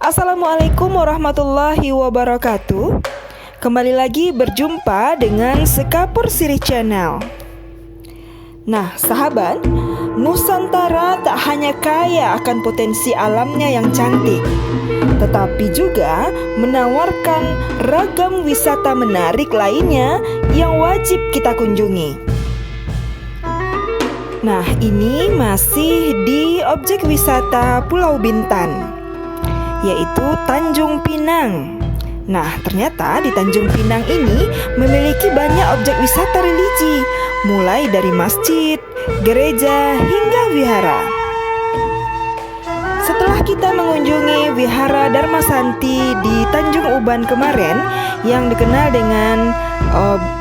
Assalamualaikum warahmatullahi wabarakatuh. Kembali lagi berjumpa dengan Sekapur Sirih Channel. Nah sahabat, Nusantara tak hanya kaya akan potensi alamnya yang cantik, tetapi juga menawarkan ragam wisata menarik lainnya yang wajib kita kunjungi. Nah ini masih di objek wisata Pulau Bintan, yaitu Tanjung Pinang. Nah ternyata di Tanjung Pinang ini memiliki banyak objek wisata religi, mulai dari masjid, gereja, hingga wihara. Setelah kita mengunjungi wihara Dharmasanti di Tanjung Uban kemarin, yang dikenal dengan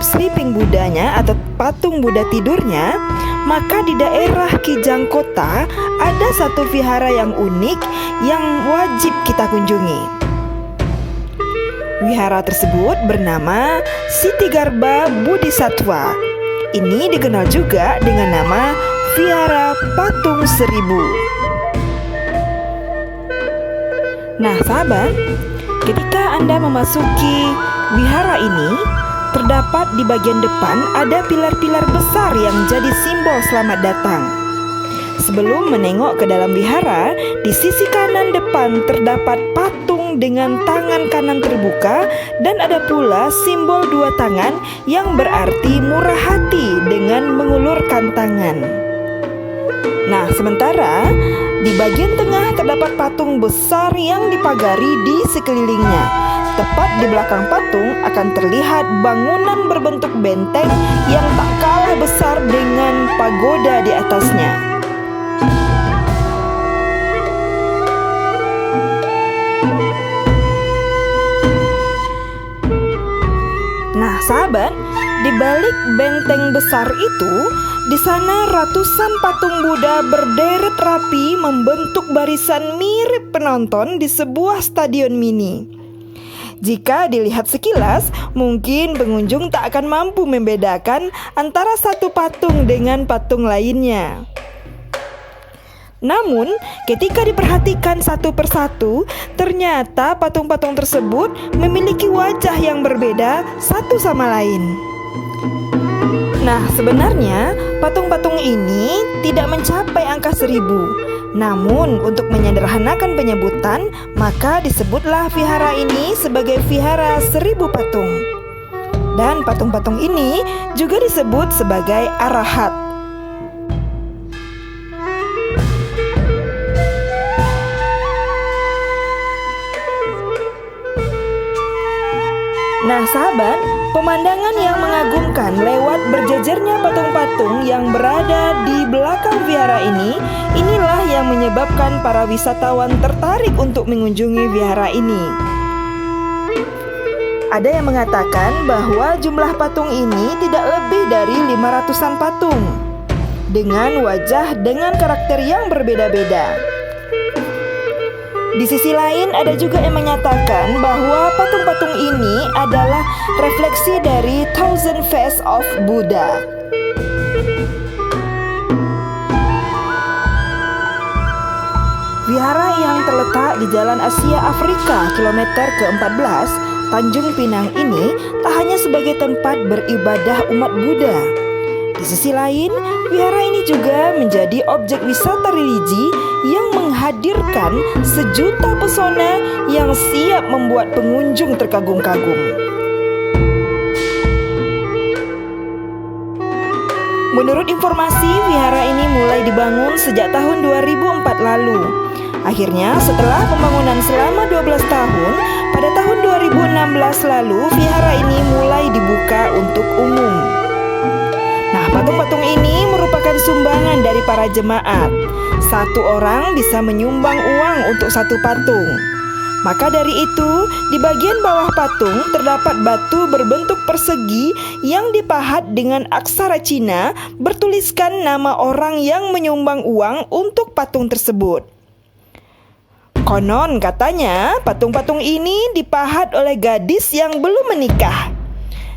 Sleeping Buddha-nya atau patung Buddha tidurnya, maka di daerah Kijang Kota ada satu vihara yang unik yang wajib kita kunjungi. Wihara tersebut bernama Siti Garba Bodhisattva. Ini dikenal juga dengan nama Vihara Patung Seribu. Nah sahabat, ketika Anda memasuki wihara ini, terdapat di bagian depan ada pilar-pilar besar yang jadi simbol selamat datang. Sebelum menengok ke dalam wihara, di sisi kanan depan terdapat patung dengan tangan kanan terbuka, dan ada pula simbol dua tangan yang berarti murah hati dengan mengulurkan tangan. Nah, sementara di bagian tengah terdapat patung besar yang dipagari di sekelilingnya. Tepat di belakang patung akan terlihat bangunan berbentuk benteng yang tak kalah besar dengan pagoda di atasnya. Nah sahabat, di balik benteng besar itu, di sana ratusan patung Buddha berderet rapi membentuk barisan mirip penonton di sebuah stadion mini. Jika dilihat sekilas, mungkin pengunjung tak akan mampu membedakan antara satu patung dengan patung lainnya. Namun, ketika diperhatikan satu persatu, ternyata patung-patung tersebut memiliki wajah yang berbeda satu sama lain. Nah, sebenarnya patung-patung ini tidak mencapai angka 1000. Namun, untuk menyederhanakan penyebutan, maka disebutlah vihara ini sebagai Vihara 1000 patung. Dan patung-patung ini juga disebut sebagai arahat. Nah sahabat, pemandangan yang mengagumkan lewat berjejernya patung-patung yang berada di belakang vihara ini, inilah yang menyebabkan para wisatawan tertarik untuk mengunjungi vihara ini. Ada yang mengatakan bahwa jumlah patung ini tidak lebih dari 500-an patung, dengan wajah dengan karakter yang berbeda-beda. Di sisi lain, ada juga yang menyatakan bahwa patung-patung ini adalah refleksi dari Thousand Face of Buddha. Wihara yang terletak di Jalan Asia Afrika kilometer ke-14, Tanjung Pinang ini tak hanya sebagai tempat beribadah umat Buddha. Di sisi lain, wihara ini juga menjadi objek wisata religi yang menghadirkan sejuta pesona yang siap membuat pengunjung terkagum-kagum. Menurut informasi, wihara ini mulai dibangun sejak tahun 2004 lalu. Akhirnya, setelah pembangunan selama 12 tahun, pada tahun 2016 lalu, wihara ini mulai dibuka untuk umum. Nah, patung-patung ini merupakan sumbangan dari para jemaat. Satu orang bisa menyumbang uang untuk satu patung. Maka dari itu, di bagian bawah patung terdapat batu berbentuk persegi yang dipahat dengan aksara Cina bertuliskan nama orang yang menyumbang uang untuk patung tersebut. Konon katanya patung-patung ini dipahat oleh gadis yang belum menikah.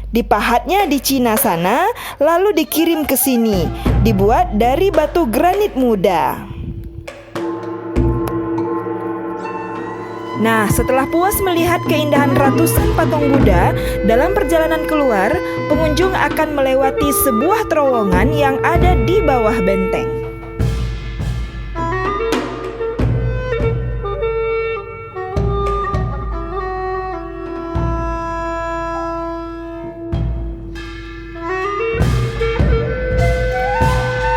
Dipahatnya di Cina sana, lalu dikirim ke sini, dibuat dari batu granit muda. Nah, setelah puas melihat keindahan ratusan patung Buddha, dalam perjalanan keluar, pengunjung akan melewati sebuah terowongan yang ada di bawah benteng.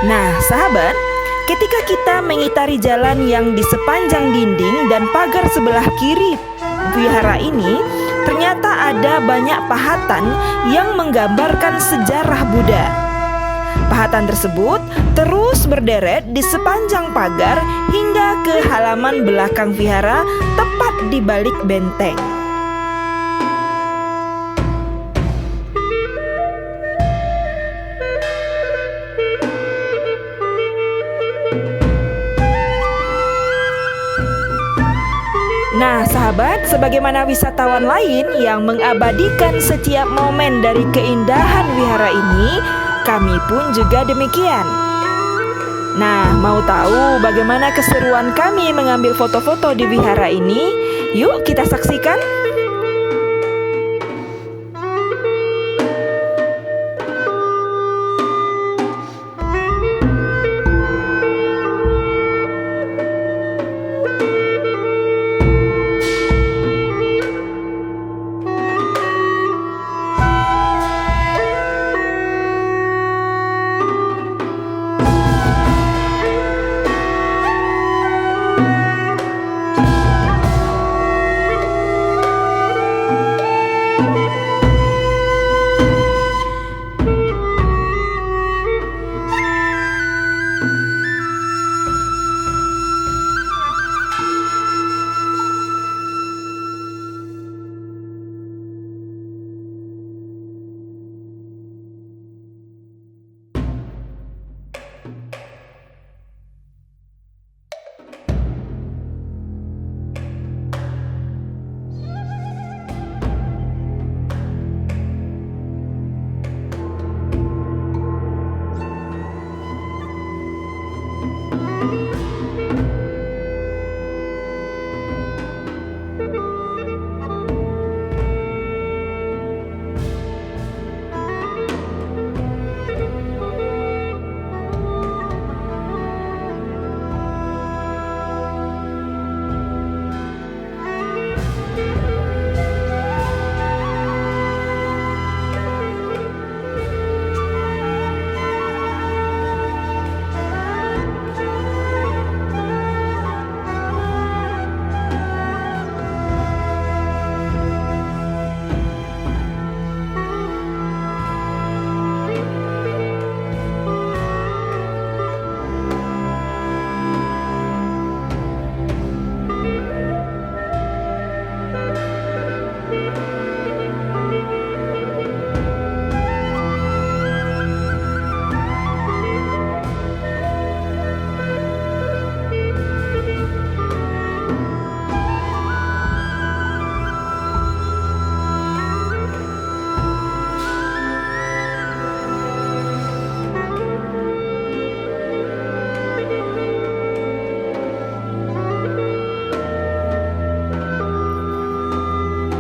Nah, sahabat, ketika kita mengitari jalan yang di sepanjang dinding dan pagar sebelah kiri wihara ini, ternyata ada banyak pahatan yang menggambarkan sejarah Buddha. Pahatan tersebut terus berderet di sepanjang pagar hingga ke halaman belakang vihara tepat di balik benteng. Nah, sahabat, sebagaimana wisatawan lain yang mengabadikan setiap momen dari keindahan wihara ini, kami pun juga demikian. Nah, mau tahu bagaimana keseruan kami mengambil foto-foto di wihara ini? Yuk kita saksikan.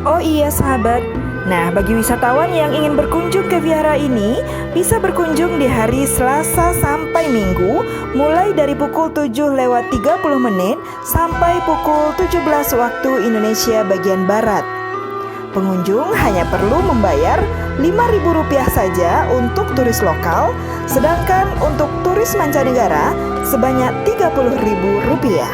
Oh iya sahabat, nah bagi wisatawan yang ingin berkunjung ke vihara ini bisa berkunjung di hari Selasa sampai Minggu mulai dari pukul 7:30 sampai pukul 17 waktu Indonesia bagian Barat. Pengunjung hanya perlu membayar Rp5.000 saja untuk turis lokal, sedangkan untuk turis mancanegara sebanyak Rp30.000.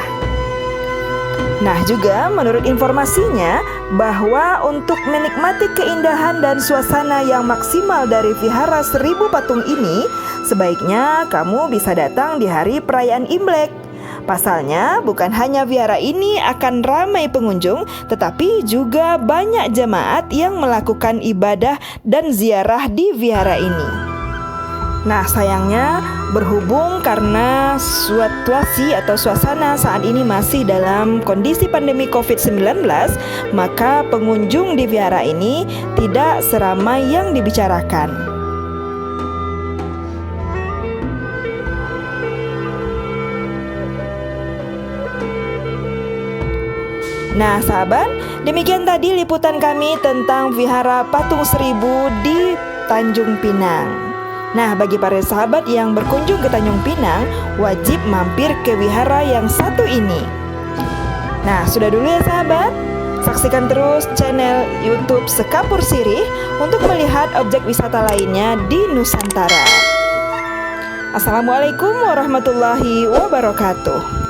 Nah, juga menurut informasinya bahwa untuk menikmati keindahan dan suasana yang maksimal dari vihara 1000 patung ini, sebaiknya kamu bisa datang di hari perayaan Imlek. Pasalnya, bukan hanya vihara ini akan ramai pengunjung, tetapi juga banyak jemaat yang melakukan ibadah dan ziarah di vihara ini. Nah, sayangnya berhubung karena situasi atau suasana saat ini masih dalam kondisi pandemi COVID-19, maka pengunjung di vihara ini tidak seramai yang dibicarakan. Nah sahabat, demikian tadi liputan kami tentang Vihara Patung Seribu di Tanjung Pinang. Nah bagi para sahabat yang berkunjung ke Tanjung Pinang, wajib mampir ke wihara yang satu ini. Nah sudah dulu ya sahabat, saksikan terus channel YouTube Sekapur Sirih untuk melihat objek wisata lainnya di Nusantara. Assalamualaikum warahmatullahi wabarakatuh.